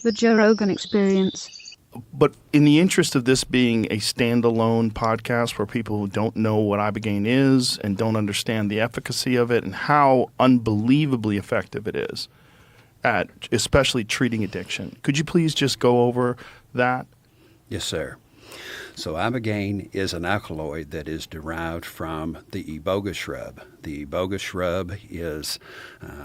The Joe Rogan Experience. But in the interest of this being a standalone podcast for people who don't know what Ibogaine is and don't understand the efficacy of it and how unbelievably effective it is at especially treating addiction, could you please just go over that? Yes, sir. So Ibogaine is an alkaloid that is derived from the Iboga shrub. The Iboga shrub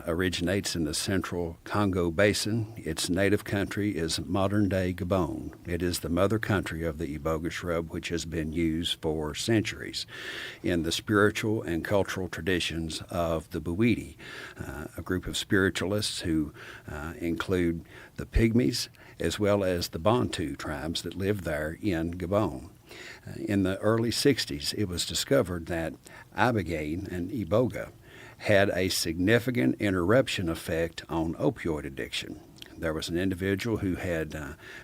originates in the central Congo basin. Its native country is modern-day Gabon. It is the mother country of the Iboga shrub, which has been used for centuries in the spiritual and cultural traditions of the Buwiti, a group of spiritualists who include the Pygmies as well as the Bantu tribes that live there in Gabon. In the early 60s, it was discovered that Ibogaine and Iboga had a significant interruption effect on opioid addiction. There was an individual who had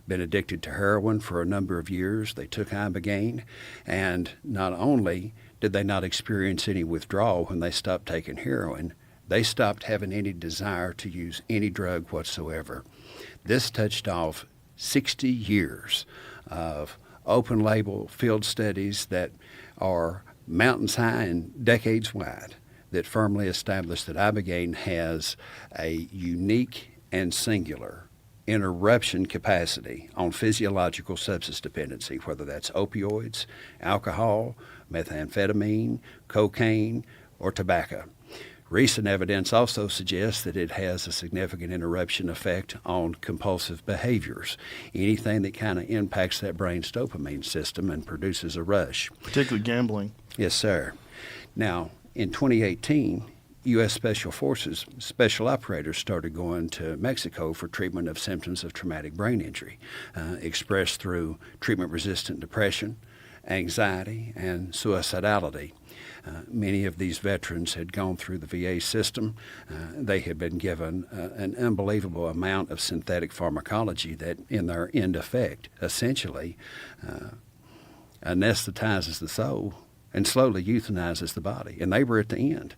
been addicted to heroin for a number of years. They took Ibogaine, and not only did they not experience any withdrawal when they stopped taking heroin, they stopped having any desire to use any drug whatsoever. This touched off 60 years of open-label field studies that are mountains high and decades wide that firmly establish that Ibogaine has a unique and singular interruption capacity on physiological substance dependency, whether that's opioids, alcohol, methamphetamine, cocaine, or tobacco. Recent evidence also suggests that it has a significant interruption effect on compulsive behaviors, anything that kind of impacts that brain's dopamine system and produces a rush. Particularly gambling. Yes, sir. Now, in 2018, U.S. Special Forces special operators started going to Mexico for treatment of symptoms of traumatic brain injury, expressed through treatment-resistant depression, anxiety, and suicidality. Many of these veterans had gone through the VA system. They had been given an unbelievable amount of synthetic pharmacology that, in their end effect, essentially anesthetizes the soul and slowly euthanizes the body. And they were at the end.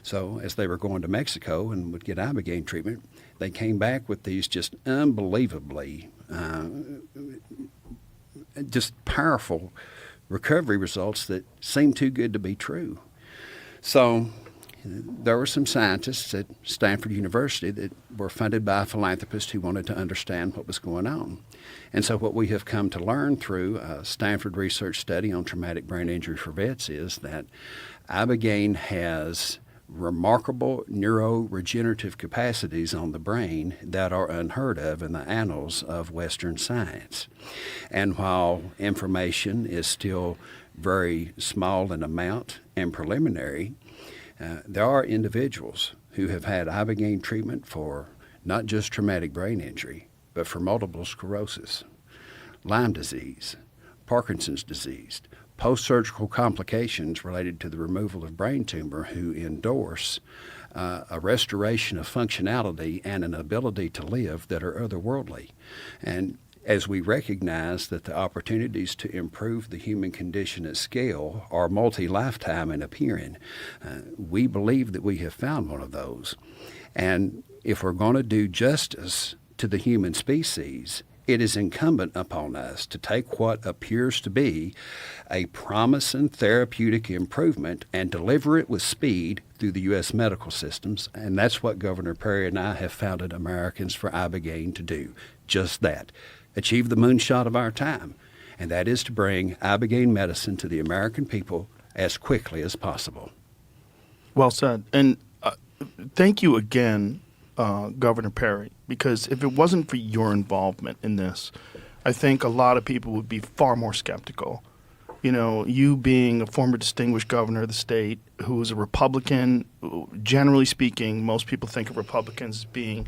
So as they were going to Mexico and would get Ibogaine treatment, they came back with these just unbelievably just powerful recovery results that seemed too good to be true. So there were some scientists at Stanford University that were funded by philanthropists who wanted to understand what was going on. And so what we have come to learn through a Stanford research study on traumatic brain injury for vets is that Ibogaine has remarkable neuroregenerative capacities on the brain that are unheard of in the annals of Western science. And while information is still very small in amount and preliminary, there are individuals who have had Ibogaine treatment for not just traumatic brain injury, but for multiple sclerosis, Lyme disease, Parkinson's disease, post-surgical complications related to the removal of brain tumor who endorse a restoration of functionality and an ability to live that are otherworldly. And as we recognize that the opportunities to improve the human condition at scale are multi-lifetime in appearing, we believe that we have found one of those. And if we're going to do justice to the human species, it is incumbent upon us to take what appears to be a promising therapeutic improvement and deliver it with speed through the U.S. medical systems. And that's what Governor Perry and I have founded Americans for Ibogaine to do. Just that. Achieve the moonshot of our time. And that is to bring Ibogaine medicine to the American people as quickly as possible. Well said. And thank you again, Governor Perry, because if it wasn't for your involvement in this, I think a lot of people would be far more skeptical. You know, you being a former distinguished governor of the state who was a Republican, generally speaking, most people think of Republicans as being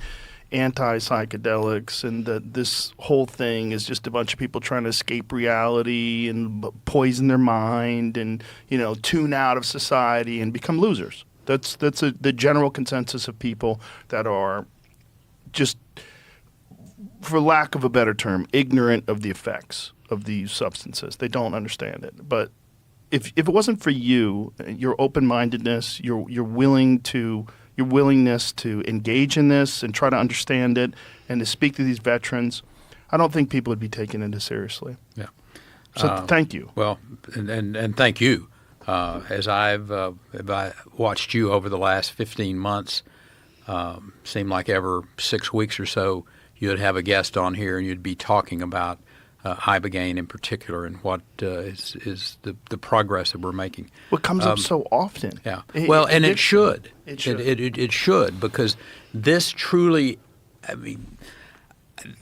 anti-psychedelics and that this whole thing is just a bunch of people trying to escape reality and poison their mind and, you know, tune out of society and become losers. That's the general consensus of people that are just, for lack of a better term, ignorant of the effects of these substances. They don't understand it. But if it wasn't for you, your open-mindedness, you're willing to your willingness to engage in this and try to understand it and to speak to these veterans, I don't think people would be taking it as seriously. Yeah. So thank you. Well, and thank you. As I've watched you over the last 15 months, seemed like every 6 weeks or so you'd have a guest on here and you'd be talking about Ibogaine in particular and what is the progress that we're making. What comes up so often. Yeah. Well, and it should. It should. It should, because this truly, I mean,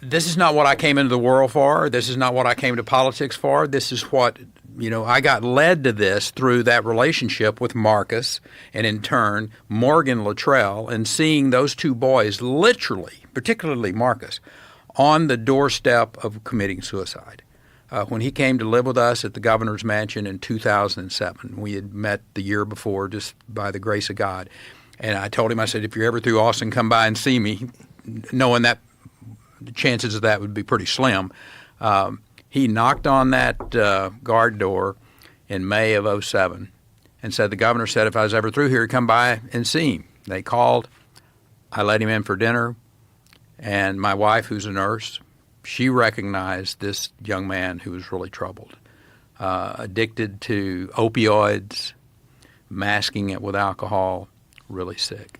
this is not what I came into the world for. This is not what I came to politics for. This is what, I got led to this through that relationship with Marcus and in turn Morgan Luttrell, and seeing those two boys literally, particularly Marcus, on the doorstep of committing suicide. When he came to live with us at the governor's mansion in 2007, we had met the year before just by the grace of God. And I told him, I said, if you're ever through Austin, come by and see me, knowing that the chances of that would be pretty slim. He knocked on that guard door in May of 2007 and said, the governor said if I was ever through here, come by and see him. They called. I let him in for dinner. And my wife, who's a nurse, she recognized this young man who was really troubled, addicted to opioids, masking it with alcohol, really sick.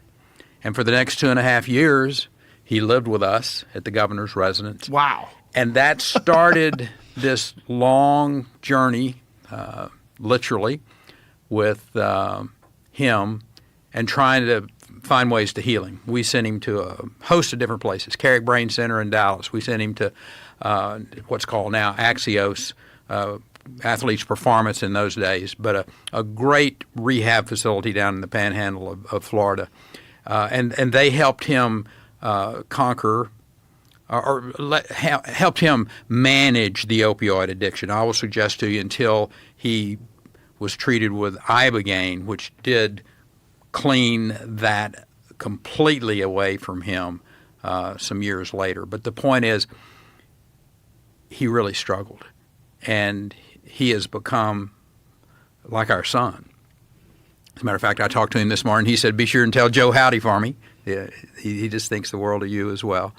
And for the next 2.5 years, he lived with us at the governor's residence. Wow. And that started this long journey, literally, with him and trying to find ways to heal him. We sent him to a host of different places, Carrick Brain Center in Dallas. We sent him to what's called now Axios, Athletes Performance in those days, but a great rehab facility down in the panhandle of Florida. And they helped him conquer helped him manage the opioid addiction. I will suggest to you until he was treated with Ibogaine, which did clean that completely away from him some years later. But the point is, he really struggled, and he has become like our son. As a matter of fact, I talked to him this morning. He said, be sure and tell Joe howdy for me. Yeah, he just thinks the world of you as well.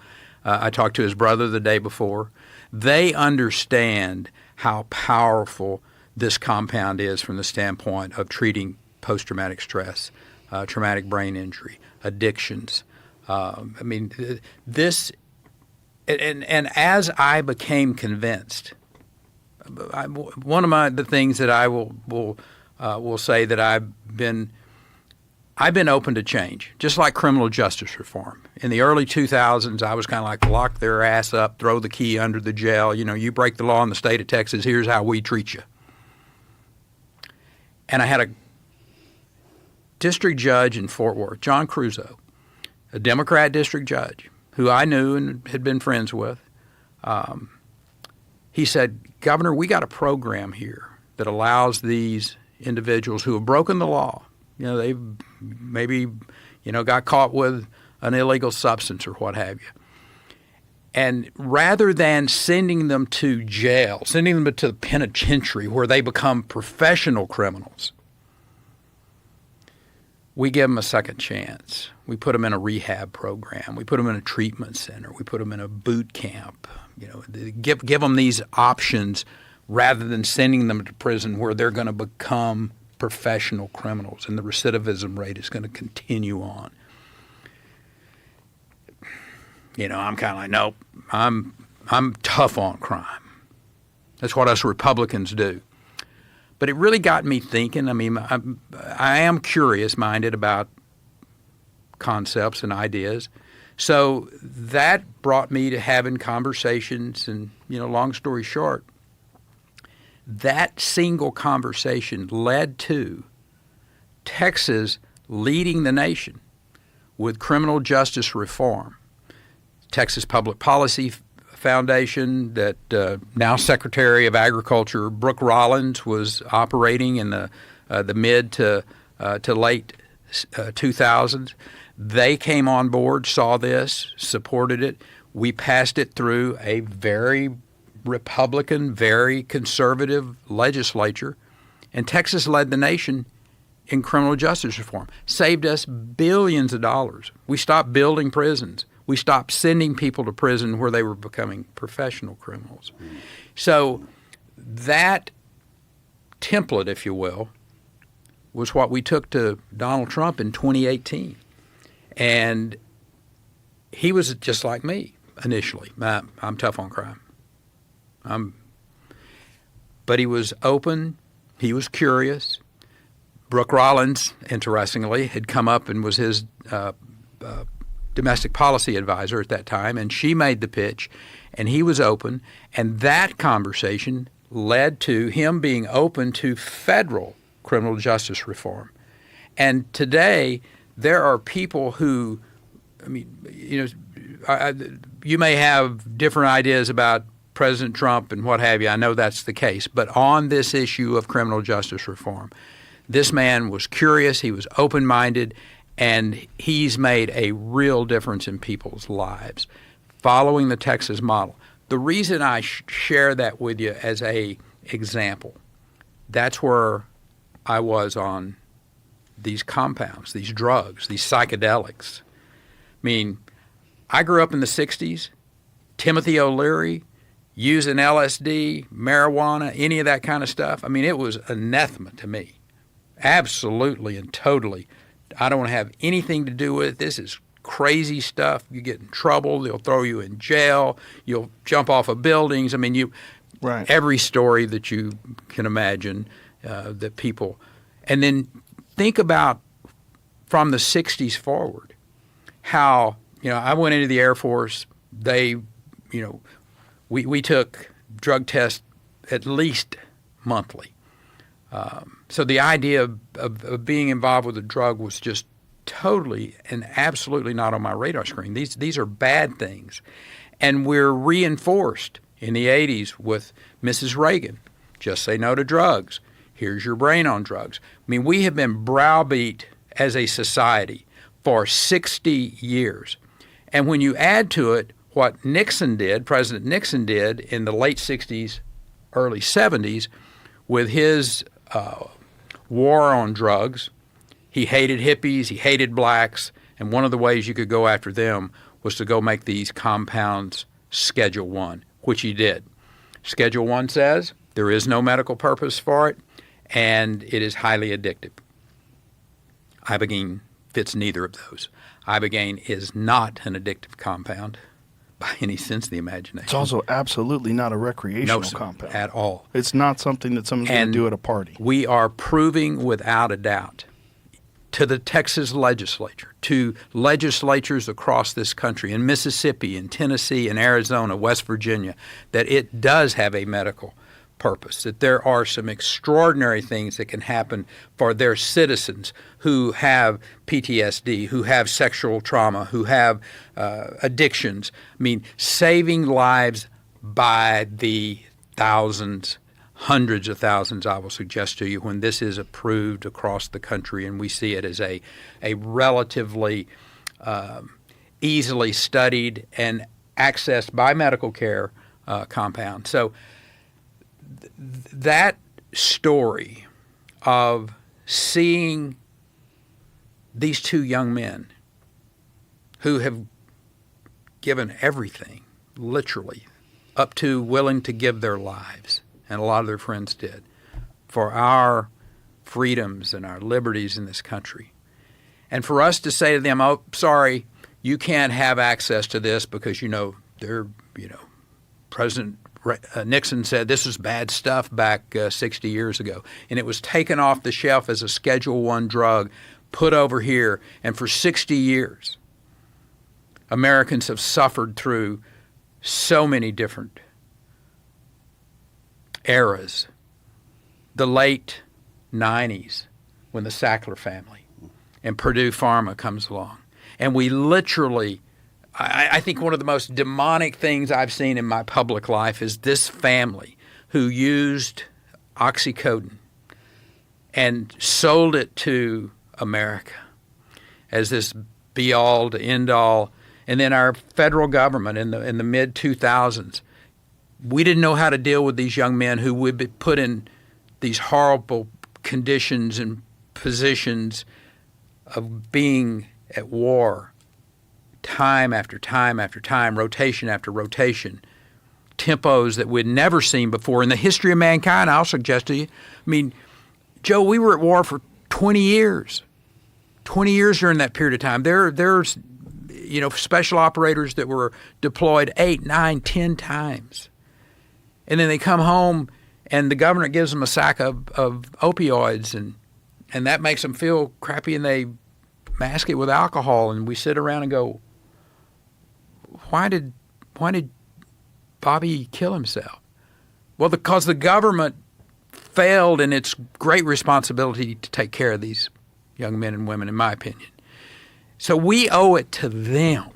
I talked to his brother the day before. They understand how powerful this compound is from the standpoint of treating post-traumatic stress, traumatic brain injury, addictions. This, and as I became convinced, one of the things that I will say that I've been open to change, just like criminal justice reform. In the early 2000s, I was kind of like, lock their ass up, throw the key under the jail. You break the law in the state of Texas, here's how we treat you. And I had a district judge in Fort Worth, John Crusoe, a Democrat district judge who I knew and had been friends with. He said, Governor, we got a program here that allows these individuals who have broken the law, they've maybe, got caught with an illegal substance or what have you. And rather than sending them to jail, sending them to the penitentiary where they become professional criminals, we give them a second chance. We put them in a rehab program. We put them in a treatment center. We put them in a boot camp. Give them these options rather than sending them to prison where they're going to become professional criminals, and the recidivism rate is going to continue on. I'm kind of like, nope, I'm tough on crime. That's what us Republicans do. But it really got me thinking. I am curious-minded about concepts and ideas. So that brought me to having conversations, and, long story short, that single conversation led to Texas leading the nation with criminal justice reform. Texas Public Policy Foundation, that now Secretary of Agriculture Brooke Rollins was operating in the mid to late 2000s. They came on board, saw this, supported it. We passed it through a very Republican, very conservative legislature, and Texas led the nation in criminal justice reform, saved us billions of dollars. We stopped building prisons. We stopped sending people to prison where they were becoming professional criminals. So that template, if you will, was what we took to Donald Trump in 2018. And he was just like me initially. I'm tough on crime. But he was open. He was curious. Brooke Rollins, interestingly, had come up and was his domestic policy advisor at that time, and she made the pitch, and he was open. And that conversation led to him being open to federal criminal justice reform. And today, there are people who, I mean, you know, you may have different ideas about President Trump and what have you. I know that's the case. But on this issue of criminal justice reform, this man was curious, he was open-minded, and he's made a real difference in people's lives, following the Texas model. The reason I share that with you as a example, that's where I was on these compounds, these drugs, these psychedelics. I mean, I grew up in the 60s, Timothy O'Leary, using LSD, marijuana, any of that kind of stuff. I mean, it was anathema to me. Absolutely and totally. I don't want to have anything to do with it. This is crazy stuff. You get in trouble. They'll throw you in jail. You'll jump off of buildings. I mean, Right. every story that you can imagine that people. And then think about from the 60s forward how, you know, I went into the Air Force. They, you know, we took drug tests at least monthly. So the idea of being involved with a drug was just totally and absolutely not on my radar screen. These are bad things. And we're reinforced in the 80s with Mrs. Reagan. Just say no to drugs. Here's your brain on drugs. I mean, we have been browbeat as a society for 60 years. And when you add to it what Nixon did, President Nixon did in the late 60s, early 70s, with his war on drugs. He hated hippies, he hated blacks, and one of the ways you could go after them was to go make these compounds Schedule 1, which he did. Schedule 1 says there is no medical purpose for it, and it is highly addictive. Ibogaine fits neither of those. Ibogaine is not an addictive compound by any sense of the imagination. It's also absolutely not a recreational No, sir, compound. at all. It's not something that someone's going to do at a party. We are proving without a doubt to the Texas legislature, to legislatures across this country, in Mississippi, in Tennessee, in Arizona, West Virginia, that it does have a medical purpose, that there are some extraordinary things that can happen for their citizens who have PTSD, who have sexual trauma, who have addictions. I mean, saving lives by the thousands, hundreds of thousands, I will suggest to you, when this is approved across the country and we see it as a relatively easily studied and accessed by medical care compound. So that story of seeing these two young men who have given everything, literally, up to willing to give their lives, and a lot of their friends did, for our freedoms and our liberties in this country. And for us to say to them, oh, sorry, you can't have access to this because, President Nixon said this was bad stuff back 60 years ago. And it was taken off the shelf as a Schedule I drug, put over here. And for 60 years, Americans have suffered through so many different eras. The late 90s, when the Sackler family and Purdue Pharma comes along. And we literally, I think one of the most demonic things I've seen in my public life is this family who used oxycodone and sold it to America as this be-all to end-all. And then our federal government in the mid-2000s, we didn't know how to deal with these young men who would be put in these horrible conditions and physicians of being at war time after time after time, rotation after rotation, tempos that we'd never seen before in the history of mankind, I'll suggest to you. I mean, Joe, we were at war for 20 years. 20 years during that period of time. There's special operators that were deployed 8, 9, 10 times. And then they come home and the government gives them a sack of opioids and that makes them feel crappy and they mask it with alcohol and we sit around and go, why did Bobby kill himself? Well, because the government failed in its great responsibility to take care of these young men and women, in my opinion. So we owe it to them